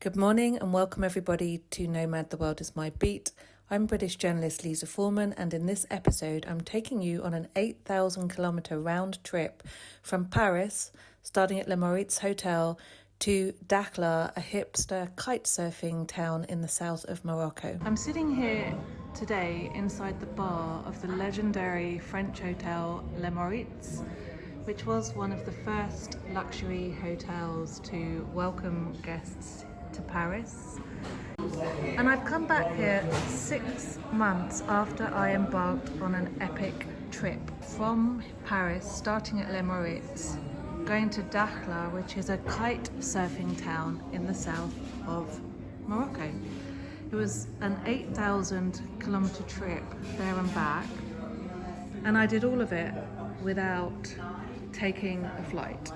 Good morning and welcome everybody to Nomad, the World is My Beat. I'm British journalist Liza Foreman, and in this episode I'm taking you on an 8,000 kilometre round trip from Paris, starting at Le Meurice Hotel, to Dakhla, a hipster kitesurfing town in the south of Morocco. I'm sitting here today inside the bar of the legendary French hotel Le Meurice, which was one of the first luxury hotels to welcome guests to Paris. And I've come back here 6 months after I embarked on an epic trip from Paris, starting at Le Meurice, going to Dakhla, which is a kite surfing town in the south of Morocco. It was an 8,000 kilometre trip there and back, and I did all of it without taking a flight.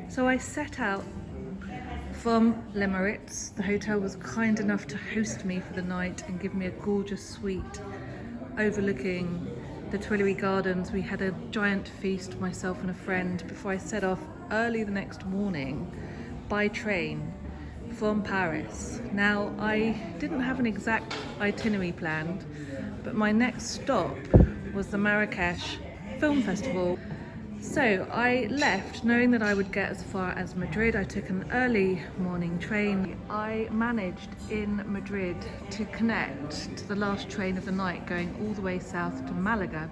So I set out from Le Meurice. The hotel was kind enough to host me for the night and give me a gorgeous suite overlooking the Tuileries Gardens. We had a giant feast, myself and a friend, before I set off early the next morning by train from Paris. Now, I didn't have an exact itinerary planned, but my next stop was the Marrakesh Film Festival. So I left knowing that I would get as far as Madrid. I took an early morning train. I managed in Madrid to connect to the last train of the night going all the way south to Málaga.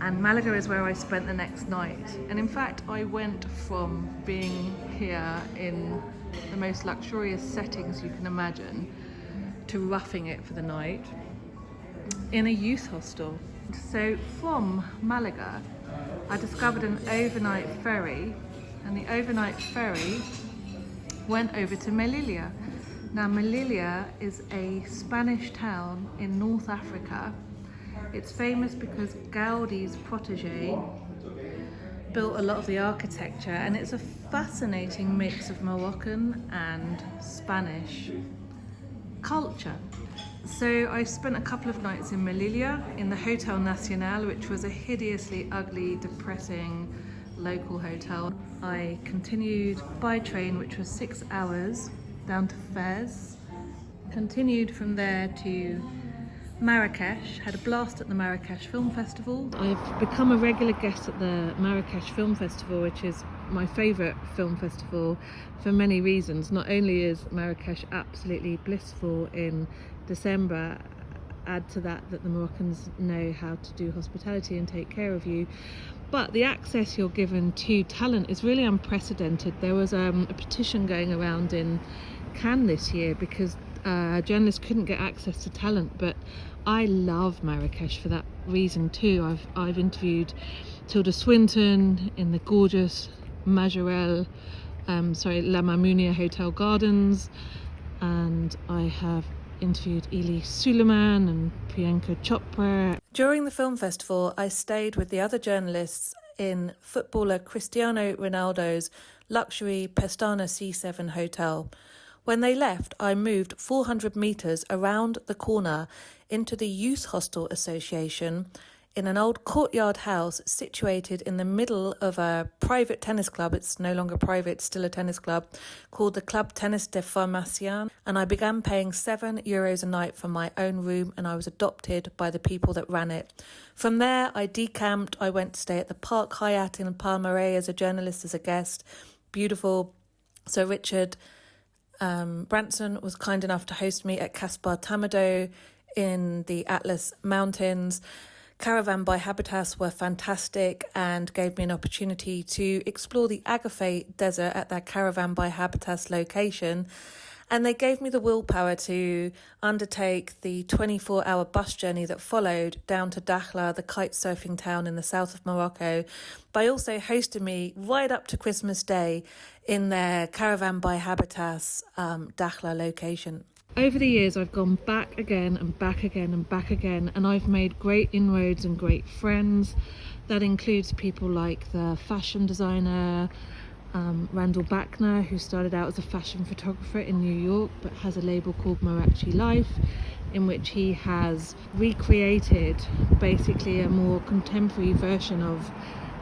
And Málaga is where I spent the next night. And in fact, I went from being here in the most luxurious settings you can imagine to roughing it for the night in a youth hostel. So from Málaga, I discovered an overnight ferry, and the overnight ferry went over to Melilla. Now, Melilla is a Spanish town in North Africa. It's famous because Gaudi's protege built a lot of the architecture, and it's a fascinating mix of Moroccan and Spanish culture. So I spent a couple of nights in Melilla in the Hotel Nacional, which was a hideously ugly, depressing local hotel. I continued by train, which was 6 hours, down to Fez. Continued from there to Marrakesh, had a blast at the Marrakesh Film Festival. I've become a regular guest at the Marrakesh Film Festival, which is my favourite film festival for many reasons. Not only is Marrakesh absolutely blissful in December, add to that the Moroccans know how to do hospitality and take care of you, but the access you're given to talent is really unprecedented. There was a petition going around in Cannes this year because journalists couldn't get access to talent, but I love Marrakesh for that reason too. I've interviewed Tilda Swinton in the gorgeous La Mamounia Hotel Gardens, and I have interviewed Elie Suleiman and Priyanka Chopra. During the film festival, I stayed with the other journalists in footballer Cristiano Ronaldo's luxury Pestana C7 hotel. When they left, I moved 400 metres around the corner into the Youth Hostel Association in an old courtyard house situated in the middle of a private tennis club. It's no longer private, still a tennis club, called the Club Tennis de Formation. And I began paying €7 a night for my own room, and I was adopted by the people that ran it. From there, I decamped. I went to stay at the Park Hyatt in Palmeraie as a journalist, as a guest. Beautiful. Sir Richard Branson was kind enough to host me at Kasbah Tamadot in the Atlas Mountains. Caravan by Habitas were fantastic and gave me an opportunity to explore the Agafay Desert at that Caravan by Habitas location. And they gave me the willpower to undertake the 24-hour bus journey that followed down to Dakhla, the kite surfing town in the south of Morocco, by also hosting me right up to Christmas Day in their Caravan by Habitas Dakhla location. Over the years, I've gone back again and back again and back again, and I've made great inroads and great friends. That includes people like the fashion designer Randall Bachner, who started out as a fashion photographer in New York but has a label called Marrakesh Life, in which he has recreated basically a more contemporary version of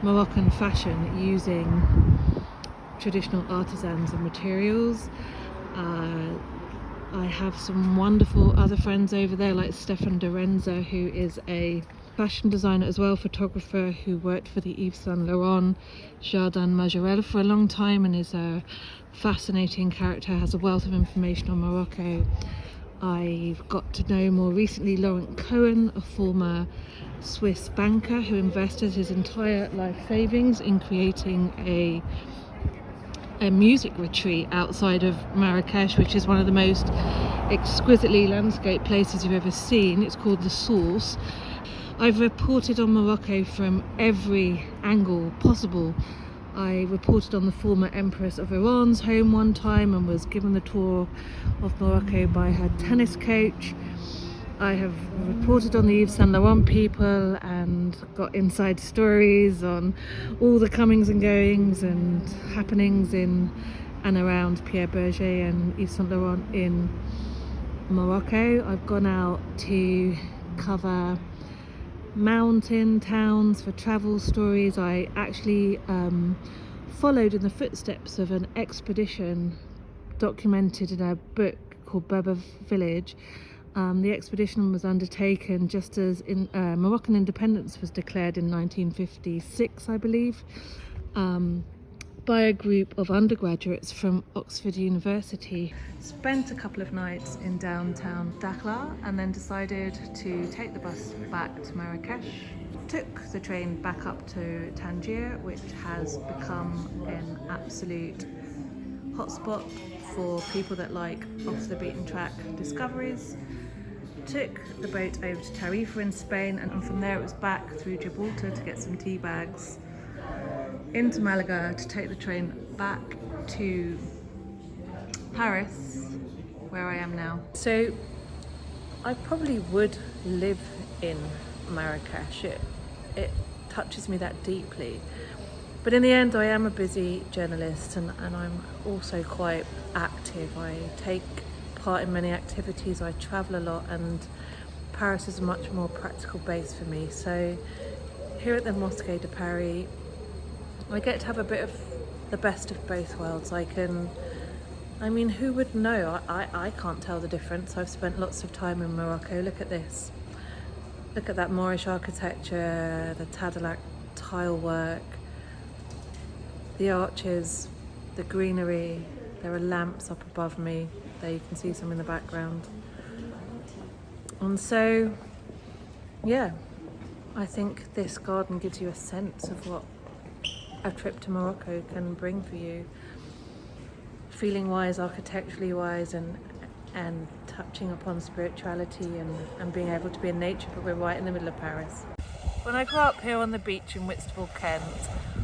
Moroccan fashion using traditional artisans and materials. I have some wonderful other friends over there, like Stefan Dorenza, who is a fashion designer as well, photographer, who worked for the Yves Saint Laurent Jardin Majorelle for a long time and is a fascinating character, has a wealth of information on Morocco. I've got to know more recently Laurent Cohen, a former Swiss banker who invested his entire life savings in creating a music retreat outside of Marrakesh, which is one of the most exquisitely landscaped places you've ever seen. It's called The Source. I've reported on Morocco from every angle possible. I reported on the former Empress of Iran's home one time and was given the tour of Morocco by her tennis coach. I have reported on the Yves Saint Laurent people and got inside stories on all the comings and goings and happenings in and around Pierre Berger and Yves Saint Laurent in Morocco. I've gone out to cover mountain towns for travel stories. I actually followed in the footsteps of an expedition documented in a book called Berber Village. The expedition was undertaken just as Moroccan independence was declared in 1956, I believe, by a group of undergraduates from Oxford University. Spent a couple of nights in downtown Dakhla and then decided to take the bus back to Marrakesh. Took the train back up to Tangier, which has become an absolute hotspot for people that like off the beaten track discoveries. Took the boat over to Tarifa in Spain, and from there it was back through Gibraltar to get some tea bags, into Malaga to take the train back to Paris, where I am now. So I probably would live in Marrakesh. It touches me that deeply. But in the end, I am a busy journalist and I'm also quite active. I take part in many activities, I travel a lot, and Paris is a much more practical base for me. So here at the Mosquée de Paris, I get to have a bit of the best of both worlds. Who would know? I can't tell the difference. I've spent lots of time in Morocco. Look at this. Look at that Moorish architecture, the Tadalak tile work, the arches, the greenery. There are lamps up above me. There you can see some in the background. And so, yeah, I think this garden gives you a sense of what a trip to Morocco can bring for you. Feeling wise, architecturally wise, and touching upon spirituality and being able to be in nature, but we're right in the middle of Paris. When I grew up here on the beach in Whitstable, Kent,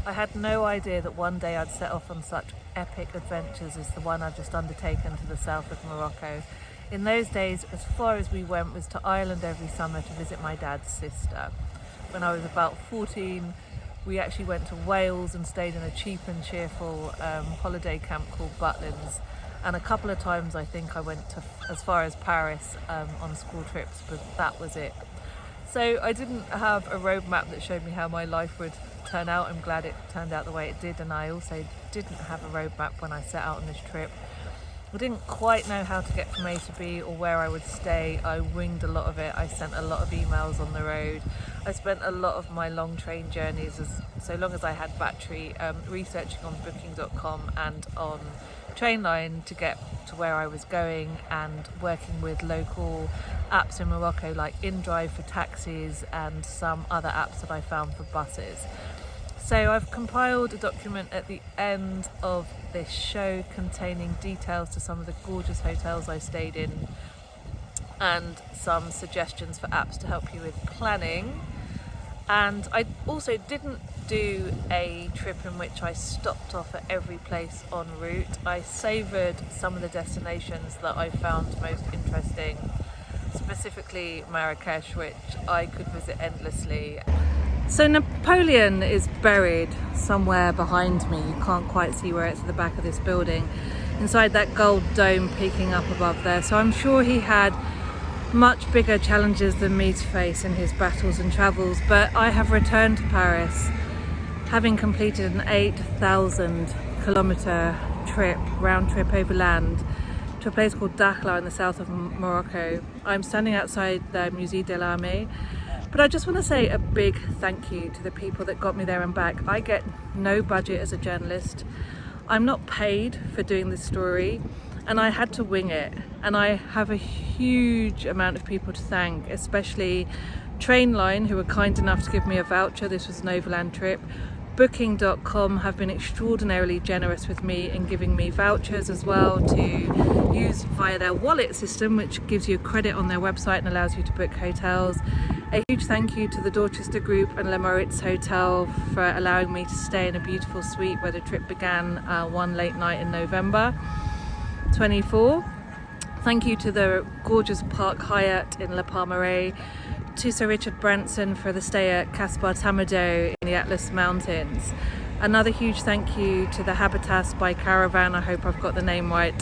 I had no idea that one day I'd set off on such epic adventures as the one I've just undertaken to the south of Morocco. In those days, as far as we went was to Ireland every summer to visit my dad's sister. When I was about 14, we actually went to Wales and stayed in a cheap and cheerful holiday camp called Butlins. And a couple of times I think I went to as far as Paris on school trips, but that was it. So I didn't have a roadmap that showed me how my life would turn out. I'm glad it turned out the way it did, and I also didn't have a roadmap when I set out on this trip. I didn't quite know how to get from A to B or where I would stay. I winged a lot of it. I sent a lot of emails on the road. I spent a lot of my long train journeys, so long as I had battery, researching on booking.com and on Trainline to get to where I was going, and working with local apps in Morocco like InDrive for taxis and some other apps that I found for buses. So I've compiled a document at the end of this show containing details to some of the gorgeous hotels I stayed in and some suggestions for apps to help you with planning. And I also didn't do a trip in which I stopped off at every place en route. I savoured some of the destinations that I found most interesting, specifically Marrakesh, which I could visit endlessly. So Napoleon is buried somewhere behind me. You can't quite see where it's at the back of this building, inside that gold dome peeking up above there. So I'm sure he had much bigger challenges than me to face in his battles and travels, but I have returned to Paris, having completed an 8,000 kilometre trip, round trip overland, to a place called Dakhla in the south of Morocco. I'm standing outside the Musée de l'Armée, but I just want to say a big thank you to the people that got me there and back. I get no budget as a journalist. I'm not paid for doing this story, and I had to wing it. And I have a huge amount of people to thank, especially Trainline, who were kind enough to give me a voucher. This was an overland trip. Booking.com have been extraordinarily generous with me in giving me vouchers as well to use via their wallet system, which gives you credit on their website and allows you to book hotels. A huge thank you to the Dorchester Group and Le Meurice Hotel for allowing me to stay in a beautiful suite where the trip began one late night in November 24. Thank you to the gorgeous Park Hyatt in La Palmeraie, to Sir Richard Branson for the stay at Kasbah Tamadot in the Atlas Mountains. Another huge thank you to the Habitas by Caravan, I hope I've got the name right,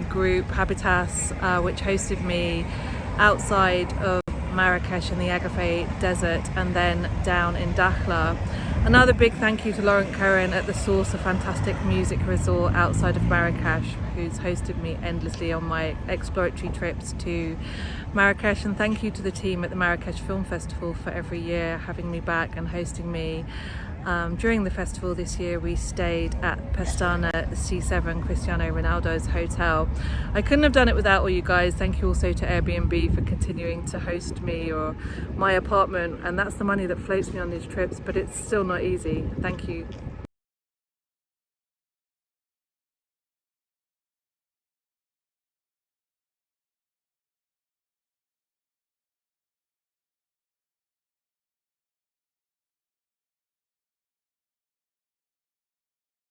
group Habitas, which hosted me outside of Marrakesh in the Agafay Desert and then down in Dakhla. Another big thank you to Laurent Cohen at The Source, a fantastic music resort outside of Marrakesh, who's hosted me endlessly on my exploratory trips to Marrakesh. And thank you to the team at the Marrakesh Film Festival for every year having me back and hosting me. During the festival this year, we stayed at Pestana C7, Cristiano Ronaldo's hotel. I couldn't have done it without all you guys. Thank you also to Airbnb for continuing to host me or my apartment. And that's the money that floats me on these trips, but it's still not easy. Thank you.